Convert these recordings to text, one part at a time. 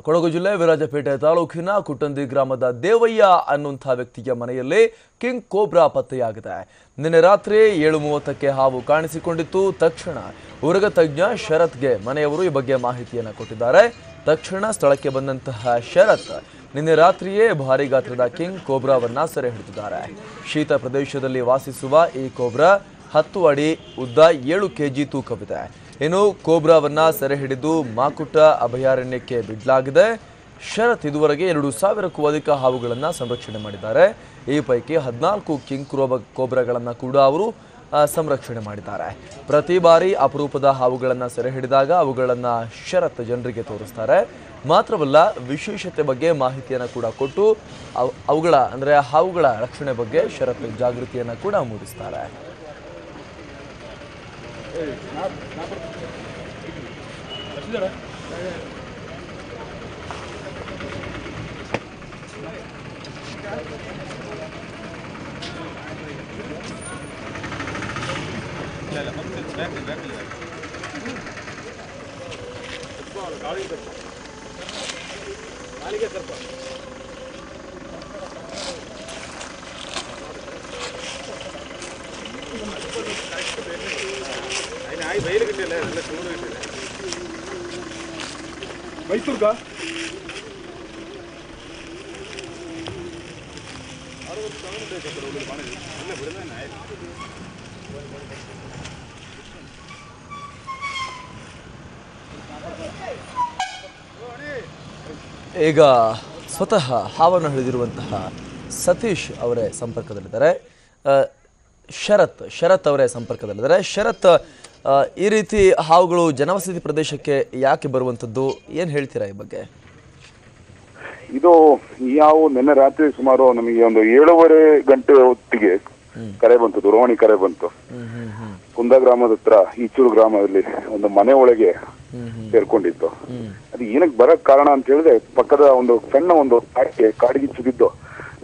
ಕೊಡಗು ಜಿಲ್ಲೆ ವಿರಾಜಪೇಟೆ ತಾಲೂಕಿನ ಕುಟ್ಟಂದಿ ಗ್ರಾಮದ ದೇವಯ್ಯ ಅನ್ನುವಂಥ ವ್ಯಕ್ತಿಯ ಮನೆಯಲ್ಲಿ ಕಿಂಗ್ ಕೋಬ್ರಾ ಪತ್ತೆಯಾಗಿದೆ. ನಿನ್ನೆ ರಾತ್ರಿ 7:30ಕ್ಕೆ ಹಾವು ಕಾಣಿಸಿಕೊಂಡಿತ್ತು. ತಕ್ಷಣ ಉರಗ ತಜ್ಞ ಶರತ್ಗೆ ಮನೆಯವರು ಈ ಬಗ್ಗೆ ಮಾಹಿತಿಯನ್ನು ಕೊಟ್ಟಿದ್ದಾರೆ. ತಕ್ಷಣ ಸ್ಥಳಕ್ಕೆ ಬಂದಂತಹ ಶರತ್ ನಿನ್ನೆ ರಾತ್ರಿಯೇ ಭಾರಿ ಗಾತ್ರದ ಕಿಂಗ್ ಕೋಬ್ರಾವನ್ನ ಸೆರೆ ಹಿಡಿದಿದ್ದಾರೆ. ಶೀತ ಪ್ರದೇಶದಲ್ಲಿ ವಾಸಿಸುವ ಈ ಕೋಬ್ರಾ 10 ಅಡಿ ಉದ್ದ 7 ಕೆಜಿ ತೂಕವಿದೆ. ಇನ್ನು ಕೋಬ್ರಾವನ್ನ ಸೆರೆ ಹಿಡಿದು ಮಾಕುಟ್ಟ ಅಭಯಾರಣ್ಯಕ್ಕೆ ಬಿಡಲಾಗಿದೆ. ಶರತ್ ಇದುವರೆಗೆ 2,000ಕ್ಕೂ ಅಧಿಕ ಹಾವುಗಳನ್ನು ಸಂರಕ್ಷಣೆ ಮಾಡಿದ್ದಾರೆ. ಈ ಪೈಕಿ 14 ಕಿಂಗ್ ಕೋಬ್ರಾಗಳನ್ನು ಕೂಡ ಅವರು ಸಂರಕ್ಷಣೆ ಮಾಡಿದ್ದಾರೆ. ಪ್ರತಿ ಬಾರಿ ಅಪರೂಪದ ಹಾವುಗಳನ್ನು ಸೆರೆ ಹಿಡಿದಾಗ ಅವುಗಳನ್ನು ಶರತ್ ಜನರಿಗೆ ತೋರಿಸ್ತಾರೆ. ಮಾತ್ರವಲ್ಲ, ವಿಶೇಷತೆ ಬಗ್ಗೆ ಮಾಹಿತಿಯನ್ನು ಕೂಡ ಕೊಟ್ಟು ಹಾವುಗಳ ರಕ್ಷಣೆ ಬಗ್ಗೆ ಶರತ್ ಜಾಗೃತಿಯನ್ನು ಕೂಡ ಮೂಡಿಸ್ತಾರೆ. ಮೈಸೂರ್ಗ ಈಗ ಸ್ವತಃ ಹಾವನ್ನು ಹಿಡಿದಿರುವಂತಹ ಸತೀಶ್ ಅವರೇ ಸಂಪರ್ಕದಲ್ಲಿದ್ದಾರೆ. ಶರತ್ ಅವರೇ ಸಂಪರ್ಕದಲ್ಲಿದ್ದಾರೆ. ಶರತ್, ಈ ರೀತಿ ಹಾವುಗಳು ಜನವಸತಿ ಪ್ರದೇಶಕ್ಕೆ ಯಾಕೆ ಬರುವಂಥದ್ದು, ಏನು ಹೇಳ್ತೀರಾ ಈ ಬಗ್ಗೆ? ಇದು ಈ ಹಾವು ನಿನ್ನೆ ರಾತ್ರಿ ಸುಮಾರು ನಮಗೆ ಒಂದು 7:30 ಗಂಟೆ ಹೊತ್ತಿಗೆ ಕರೆ ಬಂತು, ದೂರವಾಣಿ ಕರೆ ಬಂತು. ಕುಂದ ಗ್ರಾಮದ ಹತ್ರ ಈಚೂರು ಗ್ರಾಮದಲ್ಲಿ ಒಂದು ಮನೆ ಒಳಗೆ ಸೇರ್ಕೊಂಡಿತ್ತು. ಅದು ಏನಕ್ಕೆ ಬರಕ್ ಕಾರಣ ಅಂತ ಹೇಳಿದ್ರೆ ಪಕ್ಕದ ಒಂದು ಸಣ್ಣ ಒಂದು ಕಾಡಿಗೆ ಚುಗಿದ್ದು,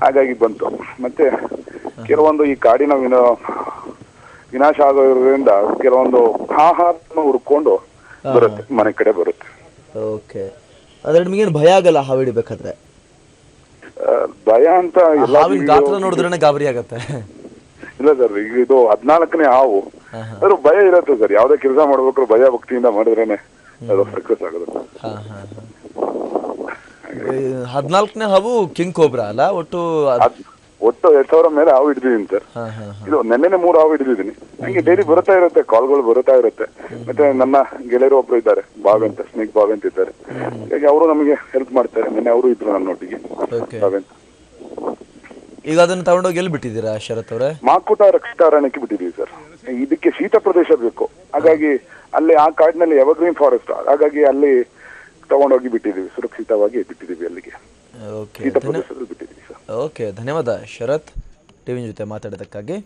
ಹಾಗಾಗಿ ಬಂತು. ಮತ್ತೆ ಕೆಲವೊಂದು ಈ ಕಾಡಿನ ವಿನಾಶ ಆಗೋದ್ರಿಂದ ಕೆಲವೊಂದು ಆಹಾರವನ್ನು ಹುಡ್ಕೊಂಡು ಬರುತ್ತೆ, ಮನೆ ಕಡೆ ಬರುತ್ತೆ. ಓಕೆ, ಅಂದ್ರೆ ನಿಮಗೇನು ಭಯ ಆಗಲ್ಲ ಹಾವು ಹಿಡಿಬೇಕಾದ್ರೆ? ಭಯ ಅಂತ ಗಾತ್ರ ನೋಡಿದ್ರೆ ಗಾಬರಿ ಆಗತ್ತೆ? ಇಲ್ಲ ಸರ್, ಈಗ ಇದು 14ನೇ ಹಾವು. ಅದ್ರ ಭಯ ಇರತ್ತೆ ಸರ್, ಯಾವ್ದೇ ಕೆಲಸ ಮಾಡ್ಬೇಕಾದ್ರೂ ಭಯ ಭಕ್ತಿಯಿಂದ ಮಾಡಿದ್ರೇನೆ ಅದು ಸಕ್ಸಸ್ ಆಗೋದು. 14ನೇ ಹಾವು ಕಿಂಗ್ ಕೋಬ್ರಾ ಅಲ್ಲ? ಒಟ್ಟು 2,000 ಮೇಲೆ ಹಾವು ಹಿಡಿದಿದ್ದೀನಿ ಸರ್. ಇದು ನೆನ್ನೆನೆ 3 ಹಾವು ಹಿಡಿದಿದ್ದೀನಿ. ನಂಗೆ ಡೈಲಿ ಬರ್ತಾ ಇರುತ್ತೆ, ಕಾಲ್ಗಳು ಬರ್ತಾ ಇರುತ್ತೆ. ಮತ್ತೆ ನನ್ನ ಗೆಳೆಯರು ಒಬ್ರು ಇದ್ದಾರೆ, ಬಾವೆ ಅಂತ, ಸ್ನೇಕ್ ಬಾವೆ ಅಂತ ಇದ್ದಾರೆ. ಹೀಗಾಗಿ ಅವರು ನಮಗೆ ಹೆಲ್ಪ್ ಮಾಡ್ತಾರೆ. ನಿನ್ನೆ ಅವರು ಇದ್ರು ನನ್ನೊಟ್ಟಿಗೆ, ಬಾವೆ ಅಂತ. ಈಗ ಅದನ್ನ ತಗೊಂಡೋಗಿ ಎಲ್ಲಿ ಬಿಟ್ಟಿದ್ದೀರಾ ಶರತ್ ಅವರೇ? ಮಾಕುಟ ರಕ್ಷಿತಾರಣ್ಯಕ್ಕೆ ಬಿಟ್ಟಿದ್ದೀವಿ ಸರ್. ಇದಕ್ಕೆ ಶೀತ ಪ್ರದೇಶ ಬೇಕು, ಹಾಗಾಗಿ ಅಲ್ಲಿ ಆ ಕಾಡಿನಲ್ಲಿ ಎವರ್ಗ್ರೀನ್ ಫಾರೆಸ್ಟ್, ಹಾಗಾಗಿ ಅಲ್ಲಿ ತಗೊಂಡೋಗಿ ಬಿಟ್ಟಿದ್ದೀವಿ, ಸುರಕ್ಷಿತವಾಗಿ ಬಿಟ್ಟಿದ್ದೀವಿ ಅಲ್ಲಿಗೆ. ಶೀತ ಪ್ರದೇಶದಲ್ಲಿ ಬಿಟ್ಟಿದ್ದೀವಿ ಸರ್. ಓಕೆ, ಧನ್ಯವಾದ ಶರತ್, ಟಿವಿ ಜೊತೆ ಮಾತಾಡೋದಕ್ಕಾಗಿ.